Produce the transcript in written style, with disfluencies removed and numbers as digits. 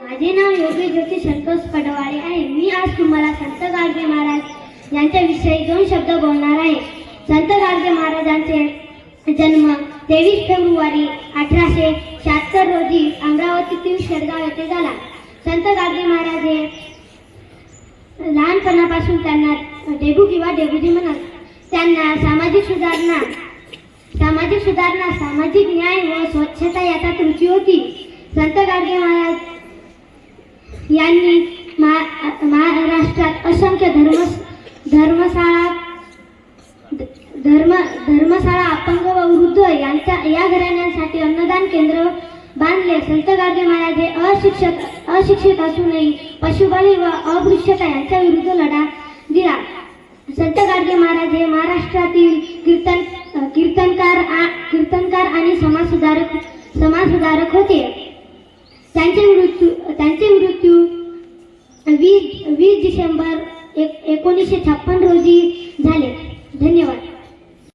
माझे नाव योगी ज्योती संतोष पडवाळे आहे. मी आज तुम्हाला संत गाडगे महाराज यांच्याविषयी 2 शब्द बोलणार आहे. संत गाडगे महाराजांचे जन्म 23 फेब्रुवारी 1876 रोजी अमरावतीतील शेडगाव येथे झाला. संत गाडगे महाराज हे लहानपणापासून त्यांना डेबू किंवा डेबूजी म्हणत. त्यांना सामाजिक सुधारणा, सामाजिक न्याय व स्वच्छता याच्यात रुची होती. संत गाडगे महाराज यांनी महाराष्ट्रात असंख्य धर्मशाळा अपंग व वृद्ध या घराण्यांसाठी अन्नदान केंद्र बांधले. संत गाडगे महाराज हे अशिक्षित असूनही पशुबळी व अस्पृश्यता यांच्या विरुद्ध लढा दिला. संत गाडगे महाराज हे महाराष्ट्रातील कीर्तनकार आणि समाजसुधारक होते. त्यांचे मृत्यू 20 डिसेंबर 1956 रोजी